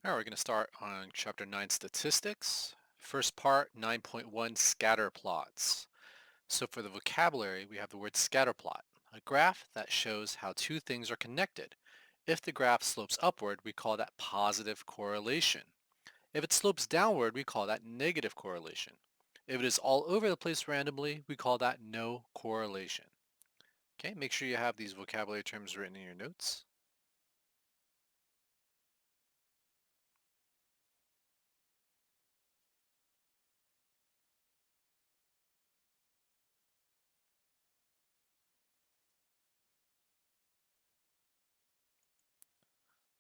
All right, we're going to start on Chapter 9, Statistics. First part, 9.1, Scatter Plots. So for the vocabulary, we have the word scatter plot, a graph that shows how two things are connected. If the graph slopes upward, we call that positive correlation. If it slopes downward, we call that negative correlation. If it is all over the place randomly, we call that no correlation. Okay, make sure you have these vocabulary terms written in your notes.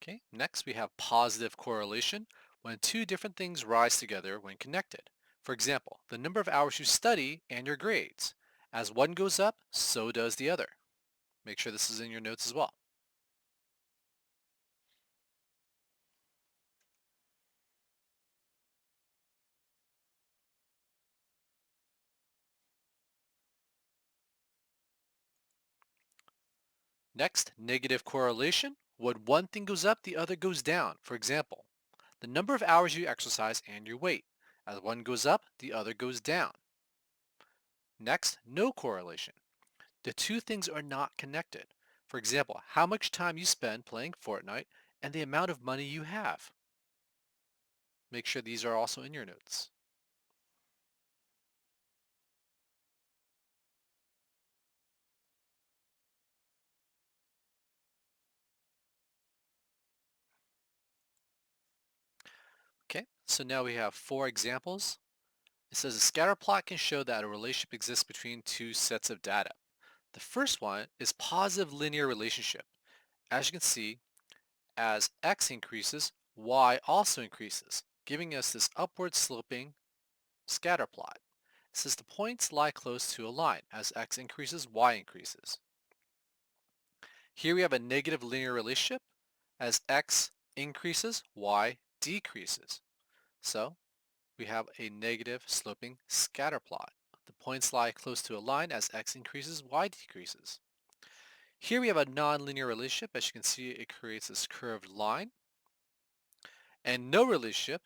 Okay, next we have positive correlation when two different things rise together when connected. For example, the number of hours you study and your grades. As one goes up, so does the other. Make sure this is in your notes as well. Next, negative correlation. When one thing goes up, the other goes down. For example, the number of hours you exercise and your weight. As one goes up, the other goes down. Next, no correlation. The two things are not connected. For example, how much time you spend playing Fortnite and the amount of money you have. Make sure these are also in your notes. Okay, so now we have 4 examples. It says a scatter plot can show that a relationship exists between two sets of data. The first one is positive linear relationship. As you can see, as x increases, y also increases, giving us this upward sloping scatter plot. It says the points lie close to a line. As x increases, y increases. Here we have a negative linear relationship. As x increases, y decreases. So we have a negative sloping scatter plot. The points lie close to a line. As x increases, y decreases. Here we have a nonlinear relationship. As you can see, it creates this curved line. And no relationship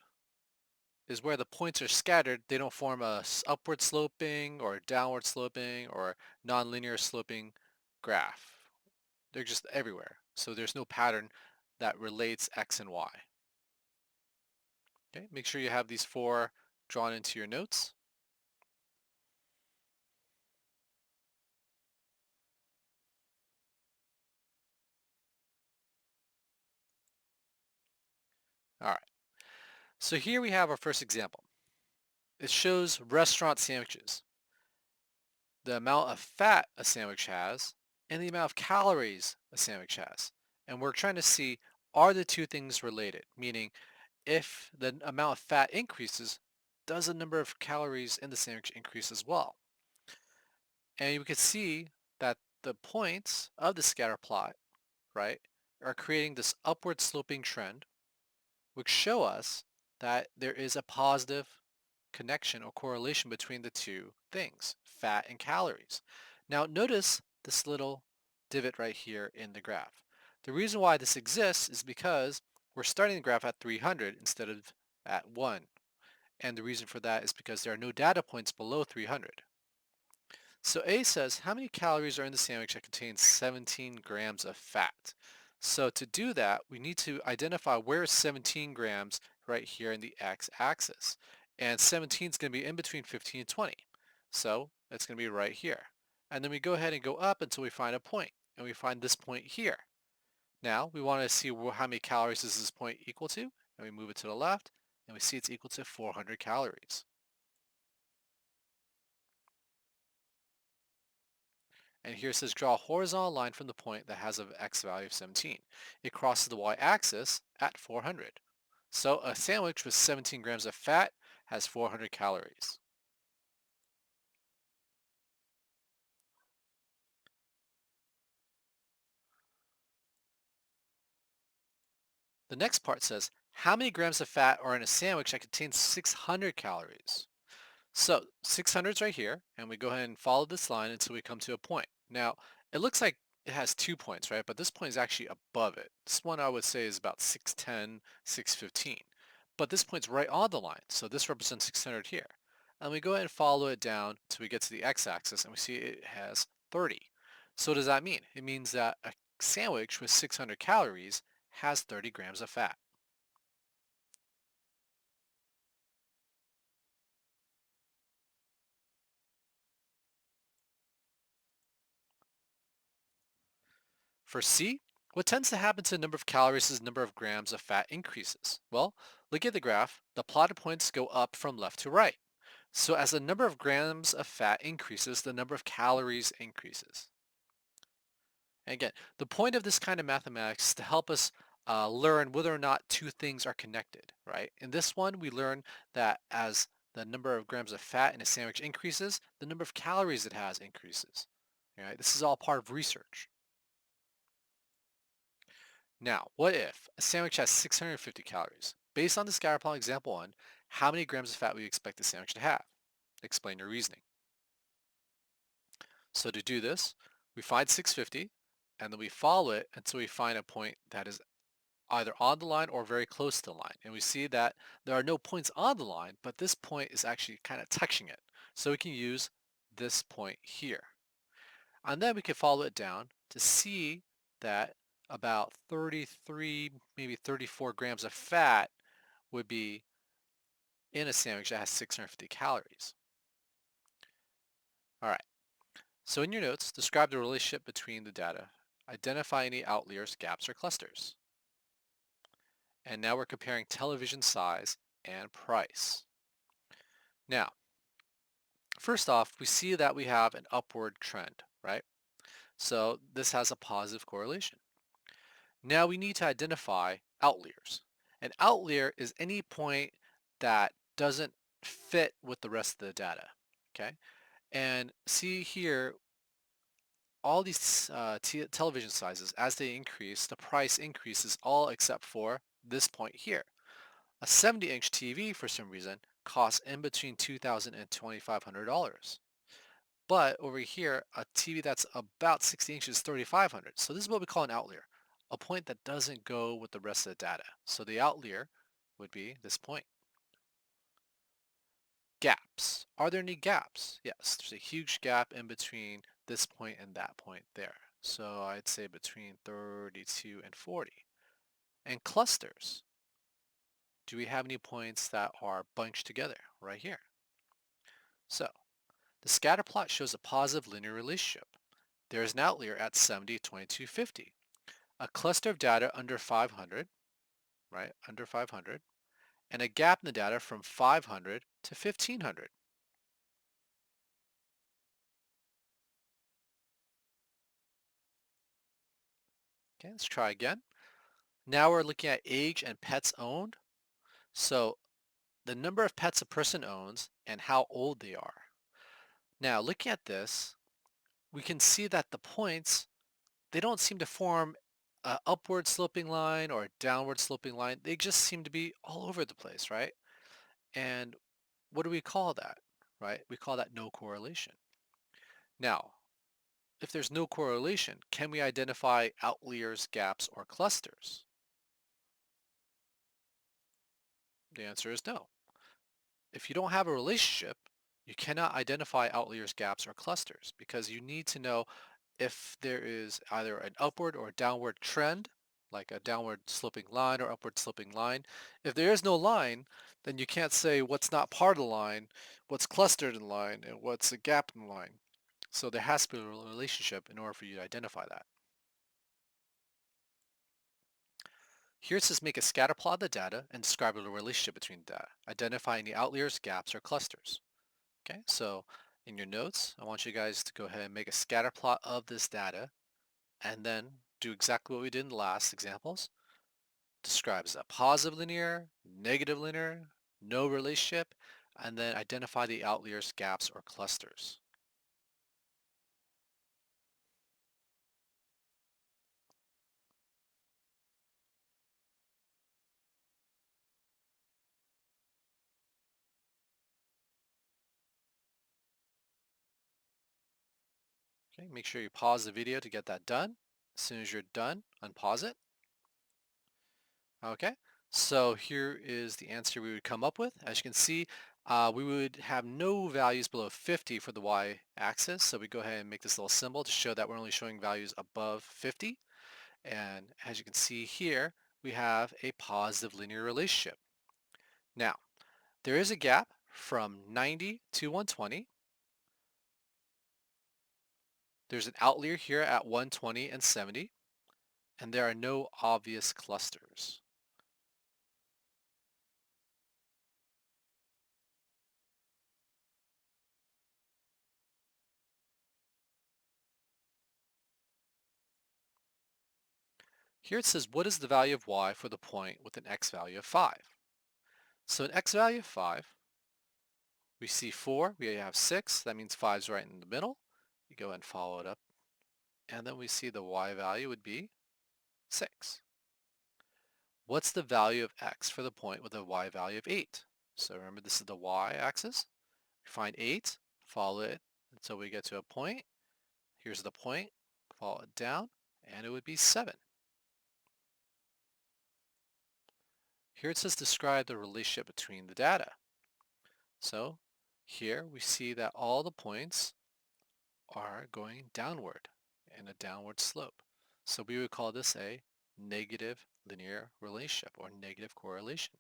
is where the points are scattered. They don't form a upward sloping or downward sloping or nonlinear sloping graph. They're just everywhere. So there's no pattern that relates x and y. Okay, make sure you have these 4 drawn into your notes. All right, so here we have our first example. It shows restaurant sandwiches, the amount of fat a sandwich has, and the amount of calories a sandwich has. And we're trying to see, are the two things related? Meaning, if the amount of fat increases, does the number of calories in the sandwich increase as well? And you can see that the points of the scatter plot, right, are creating this upward sloping trend, which show us that there is a positive connection or correlation between the two things, fat and calories. Now notice this little divot right here in the graph. The reason why this exists is because we're starting the graph at 300 instead of at 1. And the reason for that is because there are no data points below 300. So A says, how many calories are in the sandwich that contains 17 grams of fat? So to do that, we need to identify where is 17 grams right here in the x-axis. And 17 is going to be in between 15 and 20. So it's going to be right here. And then we go ahead and go up until we find a point. And we find this point here. Now we want to see how many calories is this point equal to. And we move it to the left. And we see it's equal to 400 calories. And here it says draw a horizontal line from the point that has an x value of 17. It crosses the y-axis at 400. So a sandwich with 17 grams of fat has 400 calories. The next part says, how many grams of fat are in a sandwich that contains 600 calories? So 600 is right here, and we go ahead and follow this line until we come to a point. Now, it looks like it has 2 points, right? But this point is actually above it. This one I would say is about 610, 615. But this point's right on the line, so this represents 600 here. And we go ahead and follow it down till we get to the x-axis and we see it has 30. So what does that mean? It means that a sandwich with 600 calories has 30 grams of fat. For C, what tends to happen to the number of calories as the number of grams of fat increases? Well, look at the graph. The plotted points go up from left to right. So as the number of grams of fat increases, the number of calories increases. And again, the point of this kind of mathematics is to help us learn whether or not two things are connected, right? In this one, we learn that as the number of grams of fat in a sandwich increases, the number of calories it has increases. All right? This is all part of research. Now, what if a sandwich has 650 calories? Based on the scatter plot example 1, how many grams of fat would you expect the sandwich to have? Explain your reasoning. So to do this, we find 650 and then we follow it until we find a point that is either on the line or very close to the line. And we see that there are no points on the line, but this point is actually kind of touching it. So we can use this point here. And then we can follow it down to see that about 33, maybe 34 grams of fat would be in a sandwich that has 650 calories. All right. So in your notes, describe the relationship between the data. Identify any outliers, gaps, or clusters. And now we're comparing television size and price. Now, first off, we see that we have an upward trend, right? So this has a positive correlation. Now we need to identify outliers. An outlier is any point that doesn't fit with the rest of the data, okay? And see here, all these television sizes, as they increase, the price increases all except for this point here. A 70-inch TV, for some reason, costs in between $2,000 and $2,500. But over here, a TV that's about 60 inches is 3,500. So this is what we call an outlier, a point that doesn't go with the rest of the data. So the outlier would be this point. Gaps. Are there any gaps? Yes, there's a huge gap in between this point and that point there. So I'd say between 32 and 40. And clusters. Do we have any points that are bunched together right here? So the scatter plot shows a positive linear relationship. There is an outlier at 70, 22, 50. A cluster of data under 500, right, under 500, and a gap in the data from 500 to 1500. Okay, let's try again. Now we're looking at age and pets owned. So the number of pets a person owns and how old they are. Now looking at this, we can see that the points, they don't seem to form an upward sloping line or a downward sloping line. They just seem to be all over the place, right? And what do we call that, right? We call that no correlation. Now, if there's no correlation, can we identify outliers, gaps, or clusters? The answer is no. If you don't have a relationship, you cannot identify outliers, gaps, or clusters because you need to know if there is either an upward or downward trend, like a downward sloping line or upward sloping line. If there is no line, then you can't say what's not part of the line, what's clustered in the line, and what's a gap in the line. So there has to be a relationship in order for you to identify that. Here it says make a scatter plot of the data and describe the relationship between the data. Identify any outliers, gaps, or clusters. Okay, so in your notes, I want you guys to go ahead and make a scatter plot of this data and then do exactly what we did in the last examples. Describes a positive linear, negative linear, no relationship, and then identify the outliers, gaps, or clusters. Okay, make sure you pause the video to get that done. As soon as you're done, unpause it. Okay, so here is the answer we would come up with. As you can see, we would have no values below 50 for the y-axis. So we go ahead and make this little symbol to show that we're only showing values above 50. And as you can see here, we have a positive linear relationship. Now, there is a gap from 90 to 120. There's an outlier here at 120 and 70, and there are no obvious clusters. Here it says, what is the value of y for the point with an x value of 5? So an x value of 5, we see 4, we have 6, that means 5 is right in the middle. You go ahead and follow it up, and then we see the y value would be 6. What's the value of x for the point with a y value of 8? So remember, this is the y-axis. Find 8, follow it until we get to a point. Here's the point, follow it down, and it would be 7. Here it says describe the relationship between the data. So here we see that all the points are going downward in a downward slope. So we would call this a negative linear relationship or negative correlation.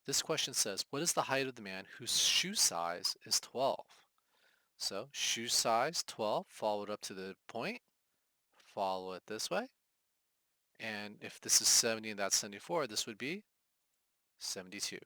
This question says, what is the height of the man whose shoe size is 12? So shoe size 12, follow it up to the point, follow it this way. And if this is 70 and that's 74, this would be 72.